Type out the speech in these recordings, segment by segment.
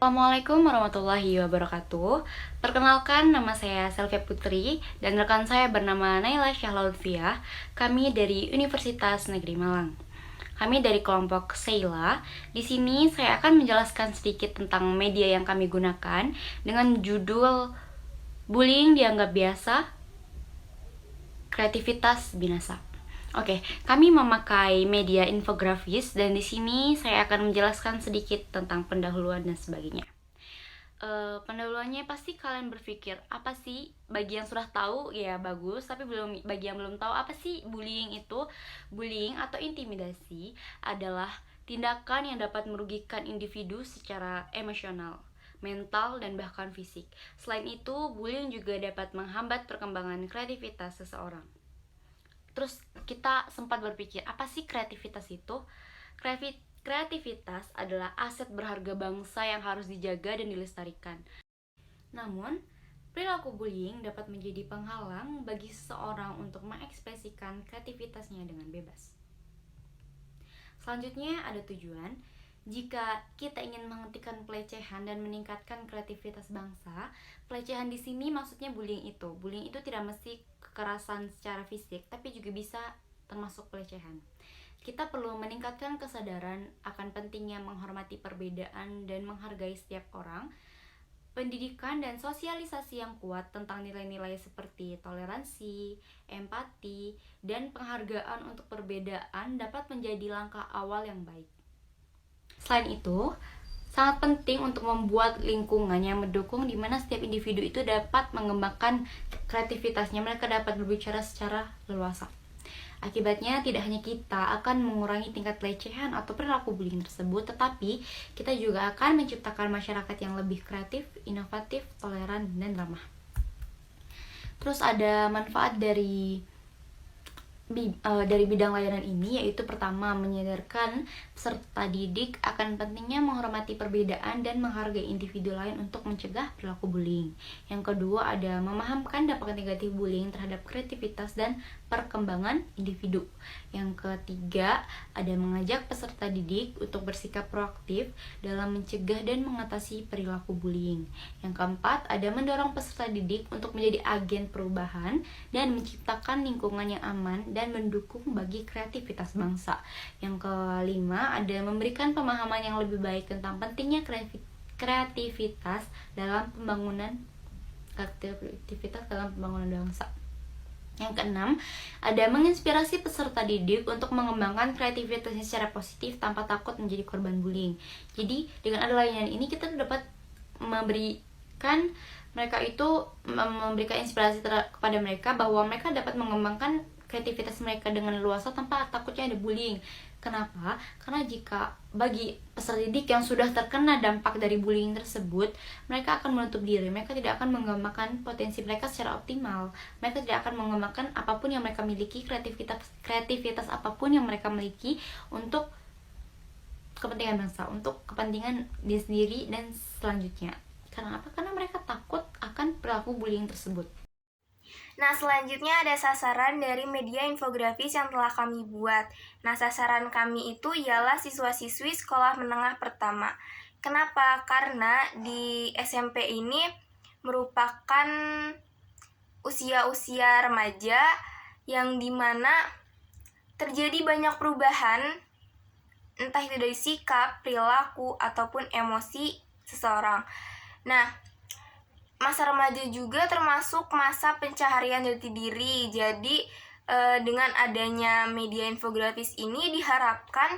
Assalamualaikum warahmatullahi wabarakatuh. Perkenalkan, nama saya Selvia Putri dan rekan saya bernama Naila Syahlautfiah. Kami dari Universitas Negeri Malang. Kami dari kelompok Seila. Di sini saya akan menjelaskan sedikit tentang media yang kami gunakan dengan judul Bullying Dianggap Biasa, Kreativitas Binasa. Oke, kami memakai media infografis dan di sini saya akan menjelaskan sedikit tentang pendahuluan dan sebagainya. Pendahuluannya pasti kalian berpikir apa sih, bagi yang sudah tahu ya bagus, tapi bagi yang belum tahu apa sih bullying itu. Bullying atau intimidasi adalah tindakan yang dapat merugikan individu secara emosional, mental, dan bahkan fisik. Selain itu, bullying juga dapat menghambat perkembangan kreativitas seseorang. Terus kita sempat berpikir, apa sih kreativitas itu? Kreativitas adalah aset berharga bangsa yang harus dijaga dan dilestarikan. Namun, perilaku bullying dapat menjadi penghalang bagi seseorang untuk mengekspresikan kreativitasnya dengan bebas. Selanjutnya ada tujuan. Jika kita ingin menghentikan pelecehan dan meningkatkan kreativitas bangsa, pelecehan di sini maksudnya bullying itu. Bullying itu tidak mesti kekerasan secara fisik, tapi juga bisa termasuk pelecehan. Kita perlu meningkatkan kesadaran akan pentingnya menghormati perbedaan dan menghargai setiap orang. Pendidikan dan sosialisasi yang kuat tentang nilai-nilai seperti toleransi, empati, dan penghargaan untuk perbedaan dapat menjadi langkah awal yang baik. Selain itu, sangat penting untuk membuat lingkungan yang mendukung di mana setiap individu itu dapat mengembangkan kreativitasnya, mereka dapat berbicara secara leluasa. Akibatnya tidak hanya kita akan mengurangi tingkat pelecehan atau perilaku bullying tersebut, tetapi kita juga akan menciptakan masyarakat yang lebih kreatif, inovatif, toleran, dan ramah. Terus ada manfaat dari bidang layanan ini, yaitu pertama, menyadarkan peserta didik akan pentingnya menghormati perbedaan dan menghargai individu lain untuk mencegah perilaku bullying. Yang kedua, ada memahamkan dampak negatif bullying terhadap kreativitas dan perkembangan individu. Yang ketiga, ada mengajak peserta didik untuk bersikap proaktif dalam mencegah dan mengatasi perilaku bullying. Yang keempat, ada mendorong peserta didik untuk menjadi agen perubahan dan menciptakan lingkungan yang aman dan mendukung bagi kreativitas bangsa. Yang kelima, ada memberikan pemahaman yang lebih baik tentang pentingnya kreativitas dalam pembangunan bangsa. Yang keenam, ada menginspirasi peserta didik untuk mengembangkan kreativitasnya secara positif tanpa takut menjadi korban bullying. Jadi dengan ada layanan ini kita dapat memberikan inspirasi kepada mereka bahwa mereka dapat mengembangkan kreativitas mereka dengan luas tanpa takutnya ada bullying. Kenapa? Karena jika bagi peserta didik yang sudah terkena dampak dari bullying tersebut, mereka akan menutup diri, mereka tidak akan mengembangkan potensi mereka secara optimal, mereka tidak akan mengembangkan apapun yang mereka miliki, kreativitas apapun yang mereka miliki untuk kepentingan bangsa, untuk kepentingan diri sendiri dan selanjutnya. Karena apa? Karena mereka takut akan perilaku bullying tersebut. Nah, selanjutnya ada sasaran dari media infografis yang telah kami buat. Nah, sasaran kami itu ialah siswa-siswi sekolah menengah pertama. Kenapa? Karena di SMP ini merupakan usia-usia remaja yang dimana terjadi banyak perubahan, entah itu dari sikap, perilaku, ataupun emosi seseorang. Nah, masa remaja juga termasuk masa pencaharian jati diri. Jadi dengan adanya media infografis ini diharapkan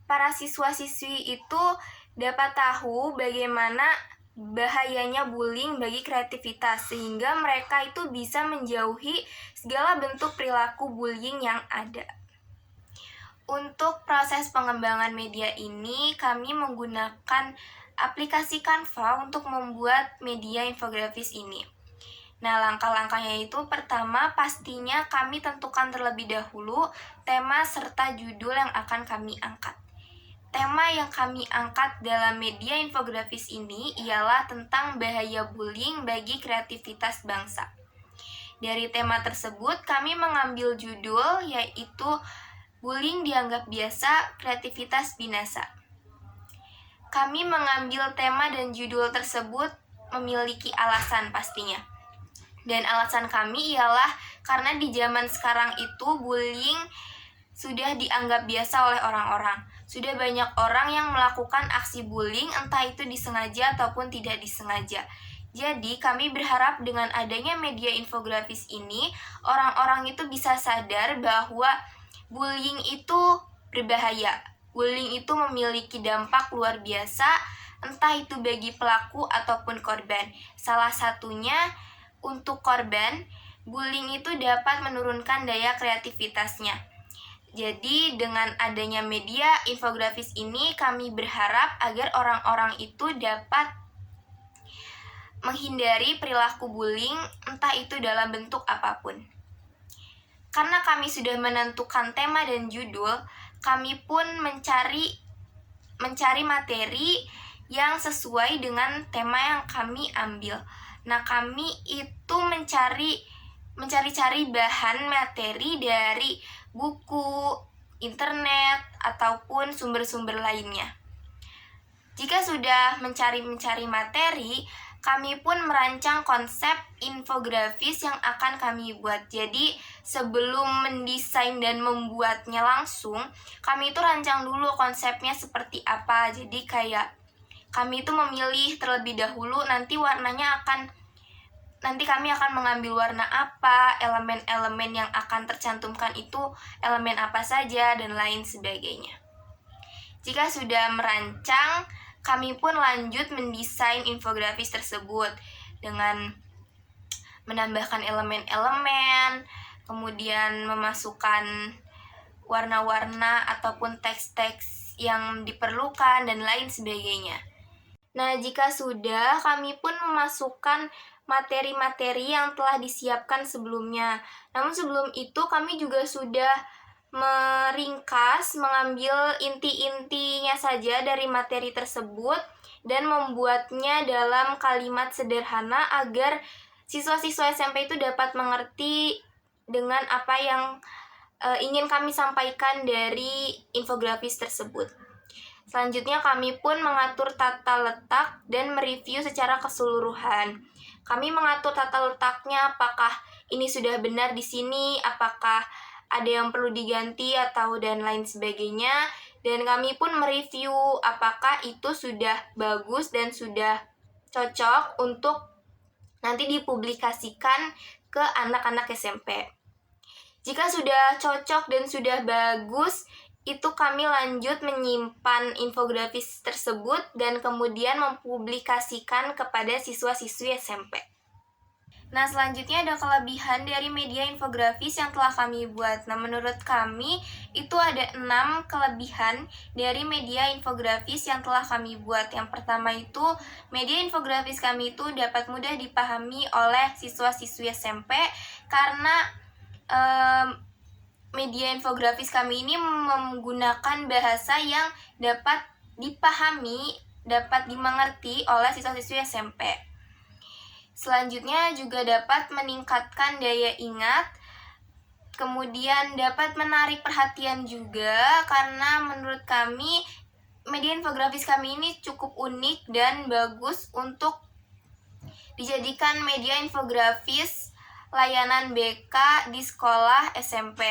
para siswa-siswi itu dapat tahu bagaimana bahayanya bullying bagi kreativitas, sehingga mereka itu bisa menjauhi segala bentuk perilaku bullying yang ada. Untuk proses pengembangan media ini, kami menggunakan aplikasi Canva untuk membuat media infografis ini. Nah, langkah-langkahnya itu pertama, pastinya kami tentukan terlebih dahulu tema serta judul yang akan kami angkat. Tema yang kami angkat dalam media infografis ini ialah tentang bahaya bullying bagi kreativitas bangsa. Dari tema tersebut, kami mengambil judul yaitu Bullying Dianggap Biasa, Kreativitas Binasa. kami mengambil tema dan judul tersebut memiliki alasan pastinya. Dan alasan kami ialah karena di zaman sekarang itu bullying sudah dianggap biasa oleh orang-orang. Sudah banyak orang yang melakukan aksi bullying, entah itu disengaja ataupun tidak disengaja. Jadi kami berharap dengan adanya media infografis ini, orang-orang itu bisa sadar bahwa bullying itu berbahaya. Bullying itu memiliki dampak luar biasa, entah itu bagi pelaku ataupun korban. Salah satunya untuk korban, bullying itu dapat menurunkan daya kreativitasnya. Jadi dengan adanya media infografis ini, kami berharap agar orang-orang itu dapat menghindari perilaku bullying, entah itu dalam bentuk apapun. Karena kami sudah menentukan tema dan judul, kami pun mencari materi yang sesuai dengan tema yang kami ambil. Nah, kami itu mencari-cari bahan materi dari buku, internet, ataupun sumber-sumber lainnya. Jika sudah mencari materi, kami pun merancang konsep infografis yang akan kami buat. Jadi, sebelum mendesain dan membuatnya langsung, kami itu rancang dulu konsepnya seperti apa. Jadi, kayak kami itu memilih terlebih dahulu nanti kami akan mengambil warna apa, elemen-elemen yang akan tercantumkan itu elemen apa saja, dan lain sebagainya. Jika sudah merancang, kami pun lanjut mendesain infografis tersebut dengan menambahkan elemen-elemen, kemudian memasukkan warna-warna ataupun teks-teks yang diperlukan, dan lain sebagainya. Nah, jika sudah, kami pun memasukkan materi-materi yang telah disiapkan sebelumnya. Namun sebelum itu, kami juga sudah mengambil inti-intinya saja dari materi tersebut dan membuatnya dalam kalimat sederhana agar siswa-siswa SMP itu dapat mengerti dengan apa yang ingin kami sampaikan dari infografis tersebut. Selanjutnya kami pun mengatur tata letak dan mereview secara keseluruhan. Kami mengatur tata letaknya, apakah ini sudah benar di sini, apakah ada yang perlu diganti atau dan lain sebagainya. Dan kami pun mereview apakah itu sudah bagus dan sudah cocok untuk nanti dipublikasikan ke anak-anak SMP. Jika sudah cocok dan sudah bagus, itu kami lanjut menyimpan infografis tersebut dan kemudian mempublikasikan kepada siswa-siswi SMP. Nah, selanjutnya ada kelebihan dari media infografis yang telah kami buat. Nah, menurut kami itu ada 6 kelebihan dari media infografis yang telah kami buat. Yang pertama itu, media infografis kami itu dapat mudah dipahami oleh siswa-siswi SMP karena media infografis kami ini menggunakan bahasa yang dapat dipahami, dapat dimengerti oleh siswa-siswi SMP. Selanjutnya juga dapat meningkatkan daya ingat, kemudian dapat menarik perhatian juga karena menurut kami media infografis kami ini cukup unik dan bagus untuk dijadikan media infografis layanan BK di sekolah SMP.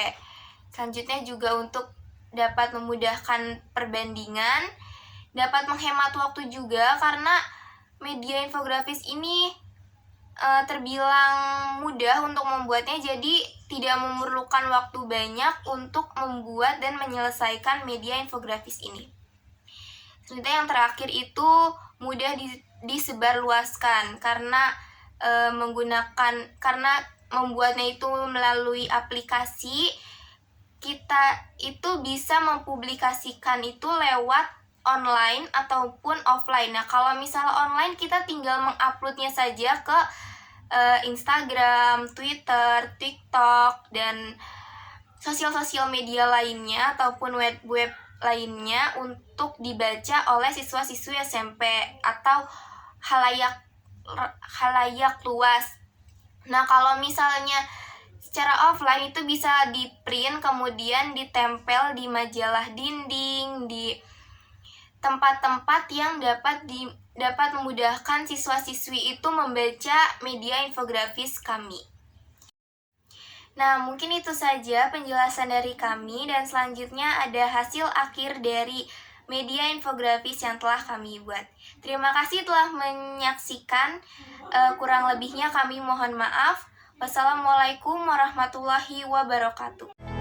Selanjutnya juga untuk dapat memudahkan perbandingan, dapat menghemat waktu juga karena media infografis ini terbilang mudah untuk membuatnya, jadi tidak memerlukan waktu banyak untuk membuat dan menyelesaikan media infografis ini. Selanjutnya yang terakhir itu mudah disebarluaskan karena karena membuatnya itu melalui aplikasi, kita itu bisa mempublikasikan itu lewat online ataupun offline. Nah, kalau misalnya online kita tinggal menguploadnya saja ke Instagram, Twitter, TikTok, dan sosial media lainnya ataupun web lainnya untuk dibaca oleh siswa-siswi SMP atau halayak luas. Nah, kalau misalnya secara offline itu bisa di print kemudian ditempel di majalah dinding, di tempat-tempat yang dapat memudahkan siswa-siswi itu membaca media infografis kami. Nah, mungkin itu saja penjelasan dari kami, dan selanjutnya ada hasil akhir dari media infografis yang telah kami buat. Terima kasih telah menyaksikan. Kurang lebihnya kami mohon maaf. Wassalamualaikum warahmatullahi wabarakatuh.